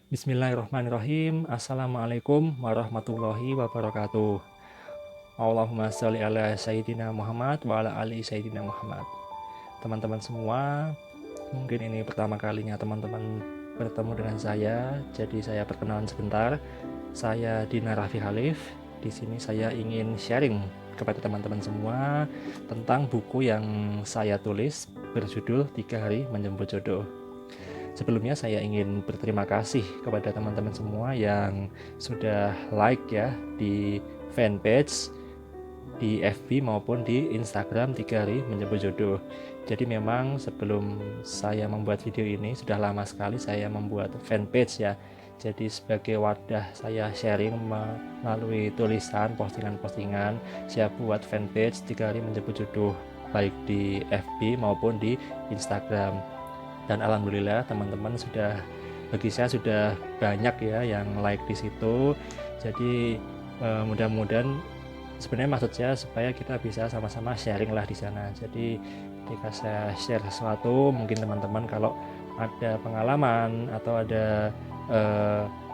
Bismillahirrahmanirrahim. Assalamualaikum warahmatullahi wabarakatuh. Allahumma sholli ala Sayyidina Muhammad wa ala ali Sayyidina Muhammad. Teman-teman semua, mungkin ini pertama kalinya teman-teman bertemu dengan saya. Jadi saya perkenalan sebentar. Saya Dina Raffi Khalif. Di sini saya ingin sharing kepada teman-teman semua tentang buku yang saya tulis berjudul 3 Hari Menjemput Jodoh. Sebelumnya saya ingin berterima kasih kepada teman-teman semua yang sudah like ya di fanpage, di FB maupun di Instagram 3 Hari Menjemput Jodoh. Jadi memang sebelum saya membuat video ini sudah lama sekali saya membuat fanpage ya. Jadi sebagai wadah saya sharing melalui tulisan, postingan-postingan, saya buat fanpage 3 Hari Menjemput Jodoh baik di FB maupun di Instagram. Dan alhamdulillah teman-teman bagi saya sudah banyak ya yang like di situ. Jadi mudah-mudahan sebenarnya maksud saya supaya kita bisa sama-sama sharing lah di sana. Jadi ketika saya share sesuatu, mungkin teman-teman kalau ada pengalaman atau ada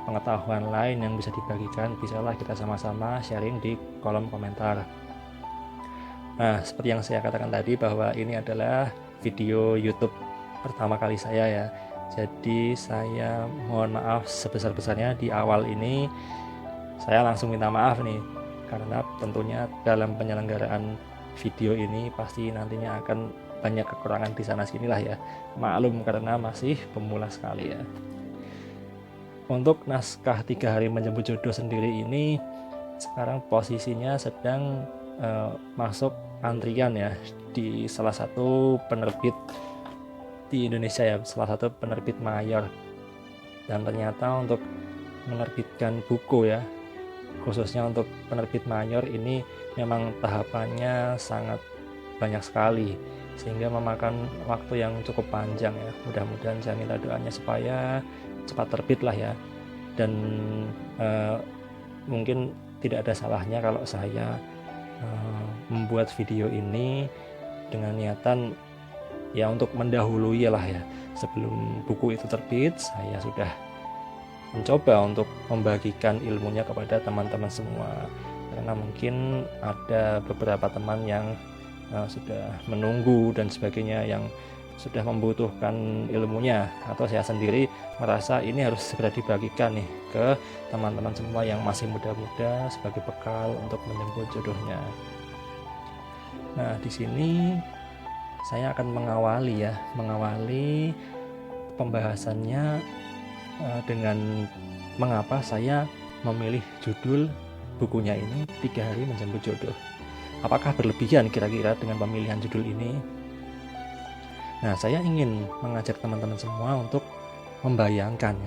pengetahuan lain yang bisa dibagikan, bisalah kita sama-sama sharing di kolom komentar. Nah, seperti yang saya katakan tadi bahwa ini adalah video YouTube pertama kali saya ya. Jadi saya mohon maaf sebesar-besarnya di awal ini. Saya langsung minta maaf nih, karena tentunya dalam penyelenggaraan video ini pasti nantinya akan banyak kekurangan di sana sinilah ya. Maklum karena masih pemula sekali ya. Untuk naskah 3 Hari Menjemput Jodoh sendiri ini sekarang posisinya sedang masuk antrian ya di salah satu penerbit di Indonesia ya, salah satu penerbit mayor. Dan ternyata untuk menerbitkan buku ya, khususnya untuk penerbit mayor ini memang tahapannya sangat banyak sekali, sehingga memakan waktu yang cukup panjang ya. Mudah-mudahan saya minta doanya supaya cepat terbit lah ya. Dan mungkin tidak ada salahnya kalau saya membuat video ini dengan niatan ya untuk mendahului lah ya. Sebelum buku itu terbit, saya sudah mencoba untuk membagikan ilmunya kepada teman-teman semua, karena mungkin ada beberapa teman yang sudah menunggu dan sebagainya, yang sudah membutuhkan ilmunya, atau saya sendiri merasa ini harus segera dibagikan nih ke teman-teman semua yang masih muda-muda sebagai bekal untuk menjemput jodohnya. Nah, di sini saya akan mengawali pembahasannya dengan mengapa saya memilih judul bukunya ini 3 Hari Menjemput Jodoh. Apakah berlebihan kira-kira dengan pemilihan judul ini? Nah, saya ingin mengajak teman-teman semua untuk membayangkan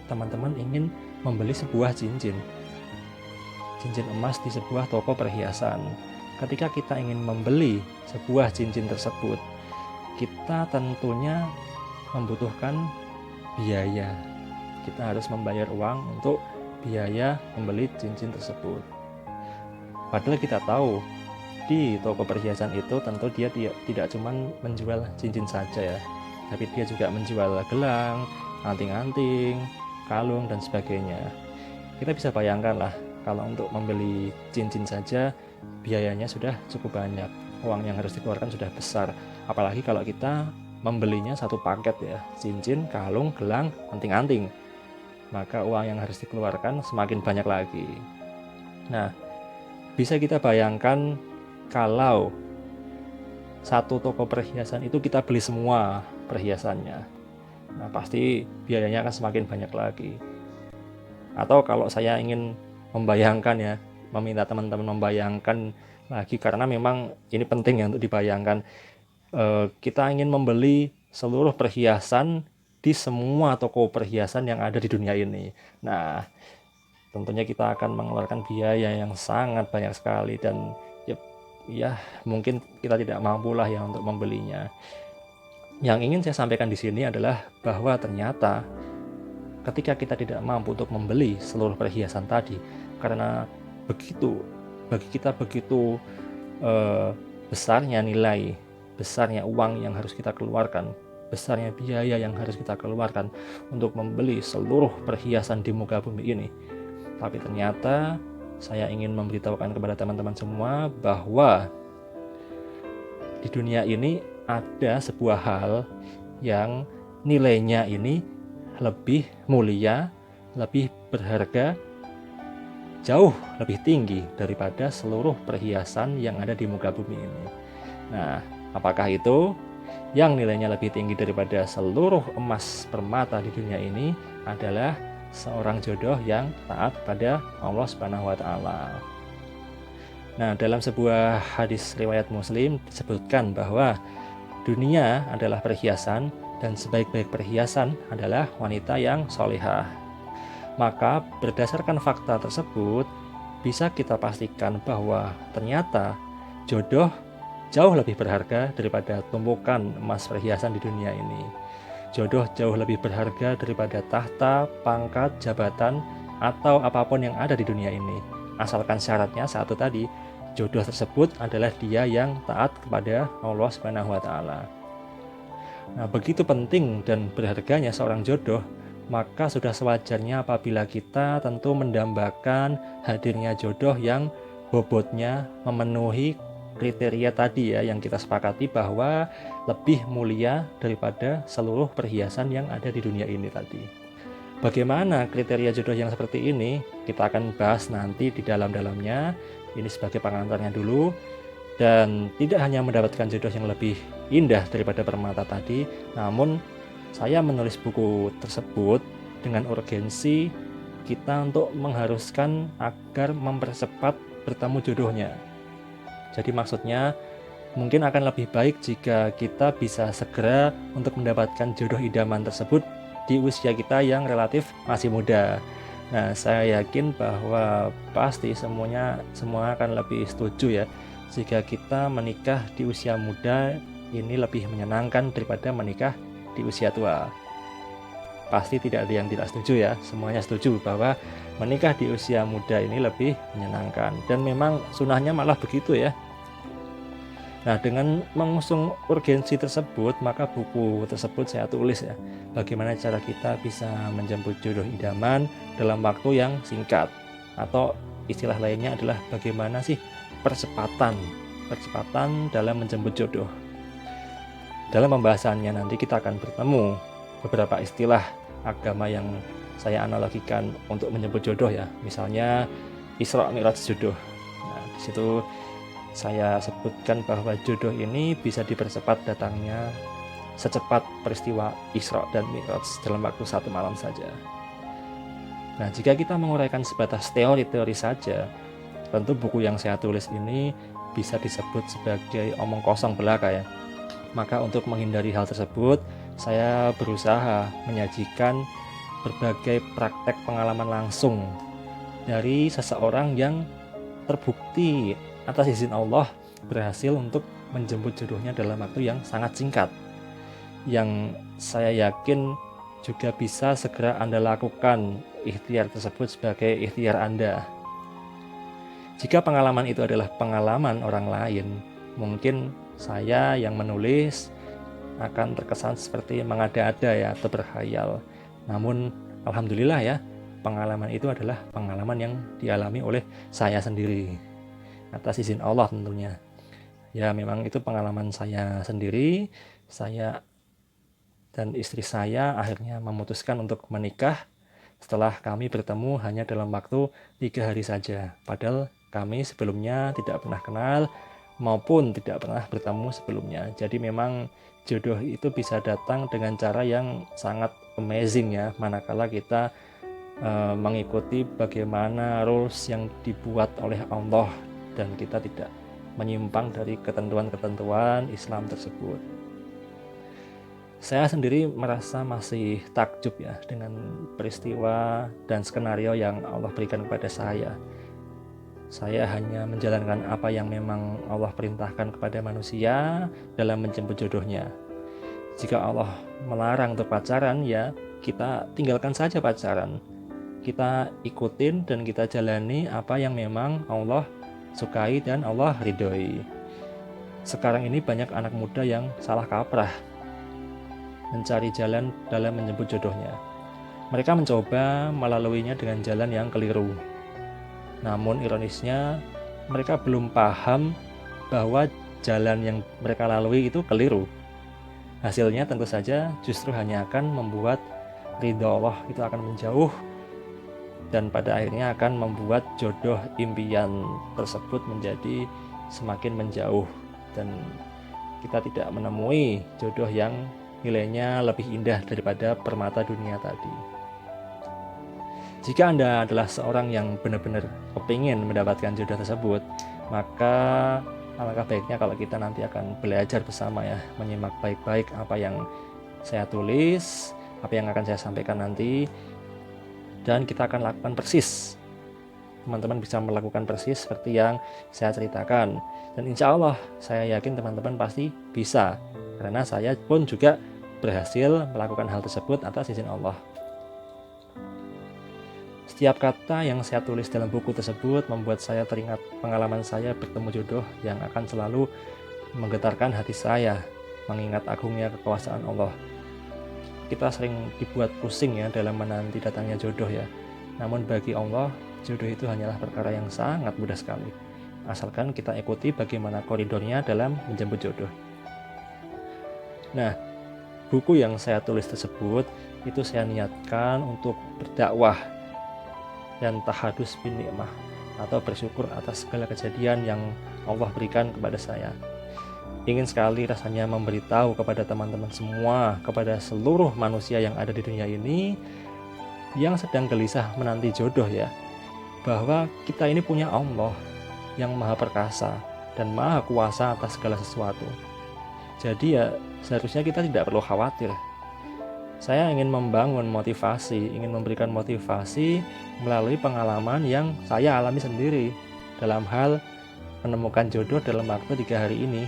teman-teman ingin membeli sebuah cincin emas di sebuah toko perhiasan. Ketika kita ingin membeli sebuah cincin tersebut, kita tentunya membutuhkan biaya. Kita harus membayar uang untuk biaya membeli cincin tersebut. Padahal kita tahu di toko perhiasan itu tentu dia tidak cuma menjual cincin saja ya, tapi dia juga menjual gelang, anting-anting, kalung dan sebagainya. Kita bisa bayangkan lah, kalau untuk membeli cincin saja biayanya sudah cukup banyak, uang yang harus dikeluarkan sudah besar. Apalagi kalau kita membelinya satu paket ya, cincin, kalung, gelang, anting-anting, maka uang yang harus dikeluarkan semakin banyak lagi. Nah, bisa kita bayangkan kalau satu toko perhiasan itu kita beli semua perhiasannya, nah pasti biayanya akan semakin banyak lagi. Atau kalau saya ingin membayangkan ya, meminta teman-teman membayangkan lagi, karena memang ini penting ya untuk dibayangkan. Kita ingin membeli seluruh perhiasan di semua toko perhiasan yang ada di dunia ini. Nah, tentunya kita akan mengeluarkan biaya yang sangat banyak sekali, dan ya mungkin kita tidak mampu lah ya untuk membelinya. Yang ingin saya sampaikan di sini adalah bahwa ternyata ketika kita tidak mampu untuk membeli seluruh perhiasan tadi, karena bagi kita begitu besarnya nilai, besarnya uang yang harus kita keluarkan, besarnya biaya yang harus kita keluarkan untuk membeli seluruh perhiasan di muka bumi ini. Tapi ternyata saya ingin memberitahukan kepada teman-teman semua bahwa di dunia ini ada sebuah hal yang nilainya ini lebih mulia, lebih berharga, jauh lebih tinggi daripada seluruh perhiasan yang ada di muka bumi ini. Nah, apakah itu? Yang nilainya lebih tinggi daripada seluruh emas permata di dunia ini adalah seorang jodoh yang taat pada Allah Subhanahu wa taala. Nah, dalam sebuah hadis riwayat Muslim disebutkan bahwa dunia adalah perhiasan dan sebaik-baik perhiasan adalah wanita yang solehah. Maka berdasarkan fakta tersebut bisa kita pastikan bahwa ternyata jodoh jauh lebih berharga daripada tumpukan emas perhiasan di dunia ini. Jodoh jauh lebih berharga daripada tahta, pangkat, jabatan, atau apapun yang ada di dunia ini. Asalkan syaratnya satu tadi, jodoh tersebut adalah dia yang taat kepada Allah Subhanahu wa taala. Nah, begitu penting dan berharganya seorang jodoh, maka sudah sewajarnya apabila kita tentu mendambakan hadirnya jodoh yang bobotnya memenuhi kriteria tadi ya, yang kita sepakati bahwa lebih mulia daripada seluruh perhiasan yang ada di dunia ini tadi. Bagaimana kriteria jodoh yang seperti ini? Kita akan bahas nanti di dalam-dalamnya. Ini sebagai pengantarnya dulu. Dan tidak hanya mendapatkan jodoh yang lebih indah daripada permata tadi, namun saya menulis buku tersebut dengan urgensi kita untuk mengharuskan agar mempercepat bertemu jodohnya. Jadi maksudnya mungkin akan lebih baik jika kita bisa segera untuk mendapatkan jodoh idaman tersebut di usia kita yang relatif masih muda. Nah, saya yakin bahwa pasti semua akan lebih setuju ya jika kita menikah di usia muda ini lebih menyenangkan daripada menikah di usia tua. Pasti tidak ada yang tidak setuju ya, semuanya setuju bahwa menikah di usia muda ini lebih menyenangkan, dan memang sunahnya malah begitu ya. Nah, dengan mengusung urgensi tersebut, maka buku tersebut saya tulis ya, bagaimana cara kita bisa menjemput jodoh idaman dalam waktu yang singkat, atau istilah lainnya adalah bagaimana sih percepatan dalam menjemput jodoh. Dalam pembahasannya nanti kita akan bertemu beberapa istilah agama yang saya analogikan untuk menjemput jodoh ya, misalnya Isra Mi'raj jodoh. Nah, di situ saya sebutkan bahwa jodoh ini bisa dipercepat datangnya secepat peristiwa Isra dan Mi'raj dalam waktu 1 malam saja. Nah, jika kita menguraikan sebatas teori-teori saja, tentu buku yang saya tulis ini bisa disebut sebagai omong kosong belaka ya. Maka untuk menghindari hal tersebut, saya berusaha menyajikan berbagai praktek pengalaman langsung dari seseorang yang terbukti atas izin Allah berhasil untuk menjemput jodohnya dalam waktu yang sangat singkat, yang saya yakin juga bisa segera Anda lakukan ikhtiar tersebut sebagai ikhtiar Anda. Jika pengalaman itu adalah pengalaman orang lain, mungkin saya yang menulis akan terkesan seperti mengada-ada ya, atau berkhayal. Namun alhamdulillah ya, pengalaman itu adalah pengalaman yang dialami oleh saya sendiri atas izin Allah tentunya. Ya, memang itu pengalaman saya sendiri. Saya dan istri saya akhirnya memutuskan untuk menikah setelah kami bertemu hanya dalam waktu 3 hari saja. Padahal kami sebelumnya tidak pernah kenal maupun tidak pernah bertemu sebelumnya. Jadi memang jodoh itu bisa datang dengan cara yang sangat amazing ya, manakala kita mengikuti bagaimana rules yang dibuat oleh Allah dan kita tidak menyimpang dari ketentuan-ketentuan Islam tersebut. Saya sendiri merasa masih takjub ya dengan peristiwa dan skenario yang Allah berikan kepada saya. Saya hanya menjalankan apa yang memang Allah perintahkan kepada manusia dalam menjemput jodohnya. Jika Allah melarang untuk pacaran, ya kita tinggalkan saja pacaran. Kita ikutin dan kita jalani apa yang memang Allah sukai dan Allah ridhoi. Sekarang ini banyak anak muda yang salah kaprah. mencari jalan dalam menjemput jodohnya. Mereka mencoba melaluinya dengan jalan yang keliru. Namun ironisnya, mereka belum paham bahwa jalan yang mereka lalui itu keliru. Hasilnya tentu saja justru hanya akan membuat ridha Allah itu akan menjauh, dan pada akhirnya akan membuat jodoh impian tersebut menjadi semakin menjauh, dan kita tidak menemui jodoh yang nilainya lebih indah daripada permata dunia tadi. Jika Anda adalah seorang yang benar-benar kepingin mendapatkan jodoh tersebut, maka alangkah baiknya kalau kita nanti akan belajar bersama ya, menyimak baik-baik apa yang saya tulis, apa yang akan saya sampaikan nanti, dan kita akan lakukan persis. Teman-teman bisa melakukan persis seperti yang saya ceritakan, dan insya Allah saya yakin teman-teman pasti bisa, karena saya pun juga berhasil melakukan hal tersebut atas izin Allah. Setiap kata yang saya tulis dalam buku tersebut membuat saya teringat pengalaman saya bertemu jodoh yang akan selalu menggetarkan hati saya, mengingat agungnya kekuasaan Allah. Kita sering dibuat pusing ya dalam menanti datangnya jodoh ya. Namun bagi Allah, jodoh itu hanyalah perkara yang sangat mudah sekali. Asalkan kita ikuti bagaimana koridornya dalam menjemput jodoh. Nah, buku yang saya tulis tersebut itu saya niatkan untuk berdakwah dan tahadus bin nikmah, atau bersyukur atas segala kejadian yang Allah berikan kepada saya. Ingin sekali rasanya memberitahu kepada teman-teman semua, kepada seluruh manusia yang ada di dunia ini yang sedang gelisah menanti jodoh ya, bahwa kita ini punya Allah yang maha perkasa dan maha kuasa atas segala sesuatu. Jadi ya seharusnya kita tidak perlu khawatir. Saya ingin membangun motivasi, ingin memberikan motivasi melalui pengalaman yang saya alami sendiri dalam hal menemukan jodoh dalam waktu 3 hari ini.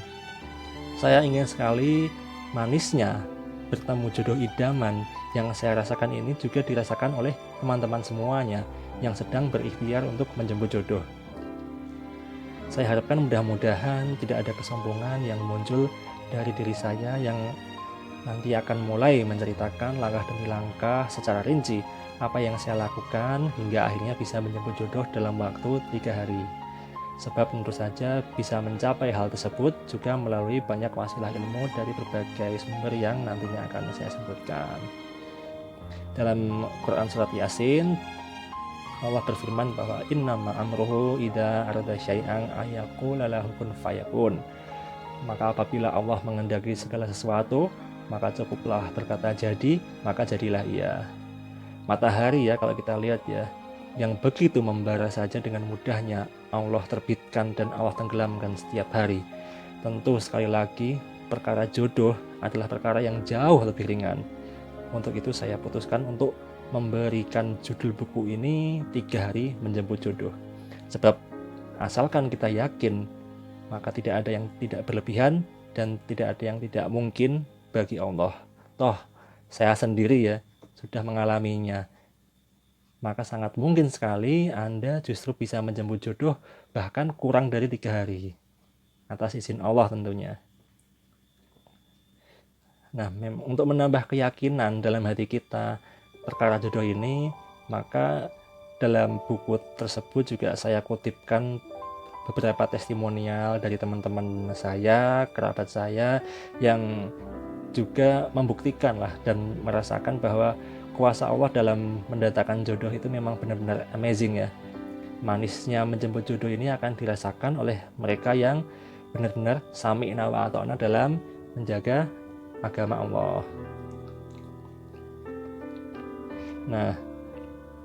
Saya ingin sekali manisnya bertemu jodoh idaman yang saya rasakan ini juga dirasakan oleh teman-teman semuanya yang sedang berikhtiar untuk menjemput jodoh. Saya harapkan mudah-mudahan tidak ada kesombongan yang muncul dari diri saya yang nanti akan mulai menceritakan langkah demi langkah secara rinci apa yang saya lakukan hingga akhirnya bisa menjemput jodoh dalam waktu 3 hari. Sebab tentu saja bisa mencapai hal tersebut juga melalui banyak wasilah ilmu dari berbagai sumber yang nantinya akan saya sebutkan. Dalam Quran surat Yasin, Allah berfirman bahwa innama amruhu idza arada syai'an ayaqula lahu kun fayakun. Maka apabila Allah mengendaki segala sesuatu, maka cukuplah berkata jadi, maka jadilah ia. Matahari ya, kalau kita lihat ya, yang begitu membara saja dengan mudahnya Allah terbitkan dan Allah tenggelamkan setiap hari. Tentu sekali lagi perkara jodoh adalah perkara yang jauh lebih ringan. Untuk itu saya putuskan untuk memberikan judul buku ini 3 hari menjemput jodoh. Sebab asalkan kita yakin, maka tidak ada yang tidak berlebihan dan tidak ada yang tidak mungkin bagi Allah. Toh saya sendiri ya sudah mengalaminya. Maka sangat mungkin sekali Anda justru bisa menjemput jodoh bahkan kurang dari 3 hari. Atas izin Allah tentunya. Nah, untuk menambah keyakinan dalam hati kita perkara jodoh ini, maka dalam buku tersebut juga saya kutipkan beberapa testimonial dari teman-teman saya, kerabat saya yang juga membuktikan lah dan merasakan bahwa kuasa Allah dalam mendatangkan jodoh itu memang benar-benar amazing ya. Manisnya menjemput jodoh ini akan dirasakan oleh mereka yang benar-benar sami'na wa ata'na dalam menjaga agama Allah. Nah,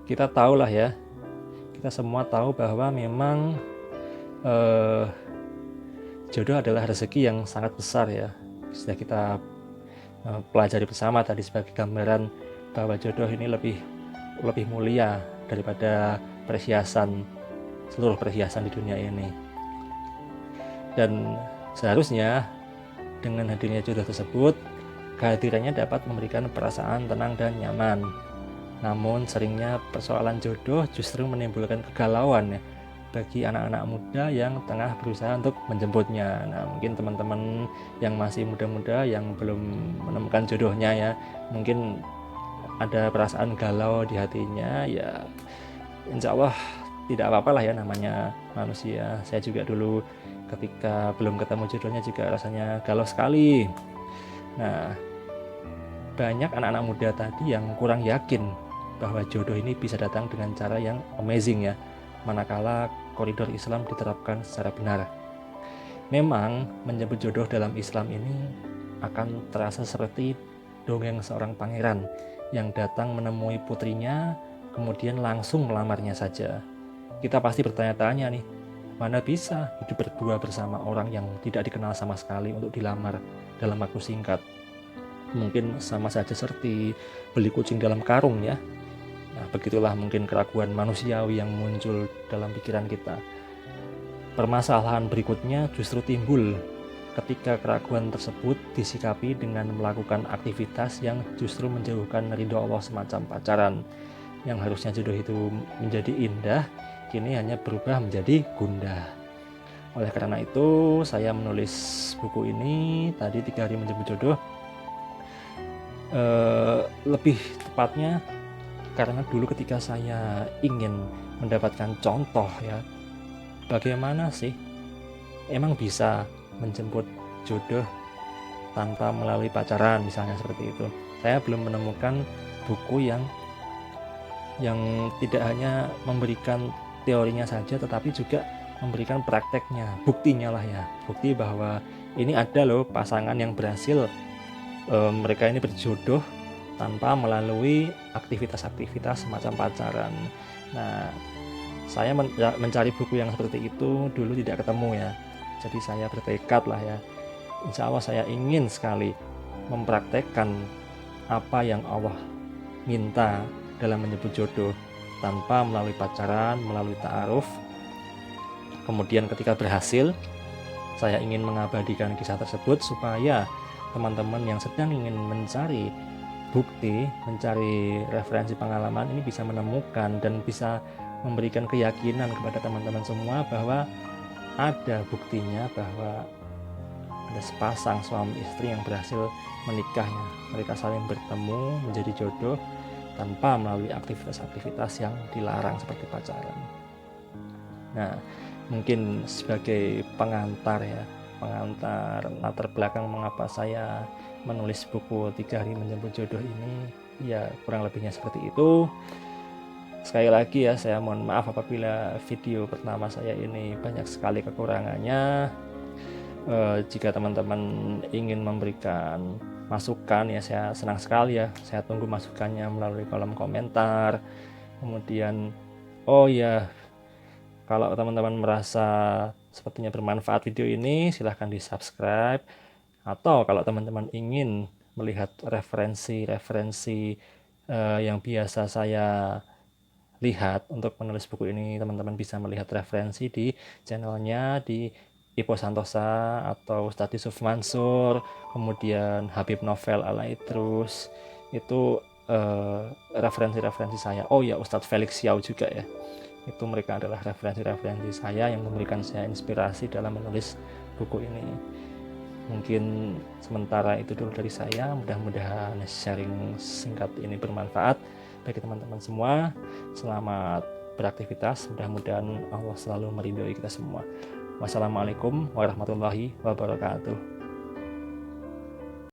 kita tahulah ya, kita semua tahu bahwa memang jodoh adalah rezeki yang sangat besar ya. Sudah kita pelajari bersama tadi sebagai gambaran bahwa jodoh ini lebih mulia daripada seluruh perhiasan di dunia ini. Dan seharusnya dengan hadirnya jodoh tersebut, kehadirannya dapat memberikan perasaan tenang dan nyaman. Namun seringnya persoalan jodoh justru menimbulkan kegalauan ya, bagi anak-anak muda yang tengah berusaha untuk menjemputnya. Nah, mungkin teman-teman yang masih muda-muda yang belum menemukan jodohnya ya, mungkin ada perasaan galau di hatinya, ya insya Allah tidak apa-apa lah ya, namanya manusia. Saya juga dulu ketika belum ketemu jodohnya juga rasanya galau sekali. Nah, banyak anak-anak muda tadi yang kurang yakin bahwa jodoh ini bisa datang dengan cara yang amazing ya, manakala koridor Islam diterapkan secara benar. Memang menjemput jodoh dalam Islam ini akan terasa seperti dongeng seorang pangeran yang datang menemui putrinya, kemudian langsung melamarnya saja. Kita pasti bertanya-tanya nih, mana bisa hidup berdua bersama orang yang tidak dikenal sama sekali untuk dilamar dalam waktu singkat. Mungkin sama saja seperti beli kucing dalam karung ya. Nah, begitulah mungkin keraguan manusiawi yang muncul dalam pikiran kita. Permasalahan berikutnya justru timbul ketika keraguan tersebut disikapi dengan melakukan aktivitas yang justru menjauhkan ridho Allah, semacam pacaran. Yang harusnya jodoh itu menjadi indah, kini hanya berubah menjadi gundah. Oleh karena itu, saya menulis buku ini tadi 3 hari menjemput jodoh. Lebih tepatnya karena dulu ketika saya ingin mendapatkan contoh ya, bagaimana sih emang bisa menjemput jodoh tanpa melalui pacaran misalnya, seperti itu. Saya belum menemukan buku yang tidak hanya memberikan teorinya saja, tetapi juga memberikan prakteknya, buktinya lah ya, bukti bahwa ini ada loh pasangan yang berhasil, mereka ini berjodoh tanpa melalui aktivitas-aktivitas semacam pacaran. Nah, saya mencari buku yang seperti itu dulu tidak ketemu ya. Jadi saya bertekad lah ya, insya Allah saya ingin sekali mempraktekkan apa yang Allah minta dalam menyebut jodoh, tanpa melalui pacaran, melalui ta'aruf. Kemudian ketika berhasil, saya ingin mengabadikan kisah tersebut supaya teman-teman yang sedang ingin mencari bukti, mencari referensi pengalaman ini bisa menemukan dan bisa memberikan keyakinan kepada teman-teman semua bahwa ada buktinya bahwa ada sepasang suami istri yang berhasil menikahnya. Mereka saling bertemu menjadi jodoh tanpa melalui aktivitas-aktivitas yang dilarang seperti pacaran. Nah, mungkin sebagai pengantar ya, pengantar latar belakang mengapa saya menulis buku 3 hari menjemput jodoh ini, ya kurang lebihnya seperti itu. Sekali lagi ya, saya mohon maaf apabila video pertama saya ini banyak sekali kekurangannya. Jika teman-teman ingin memberikan masukan ya, saya senang sekali ya, saya tunggu masukannya melalui kolom komentar. Kemudian oh ya, kalau teman-teman merasa sepertinya bermanfaat video ini, silahkan di subscribe. Atau kalau teman-teman ingin melihat referensi-referensi yang biasa saya lihat untuk menulis buku ini, teman-teman bisa melihat referensi di channelnya di Ipo Santosa atau Ustadz Yusuf Mansur, kemudian Habib Novel Alaidrus. Itu referensi-referensi saya. Oh ya, Ustadz Felix Xiao juga ya. Itu mereka adalah referensi-referensi saya yang memberikan saya inspirasi dalam menulis buku ini. Mungkin sementara itu dulu dari saya. Mudah-mudahan sharing singkat ini bermanfaat bagi teman-teman semua. Selamat beraktivitas, mudah-mudahan Allah selalu meridhoi kita semua. Wassalamualaikum warahmatullahi wabarakatuh.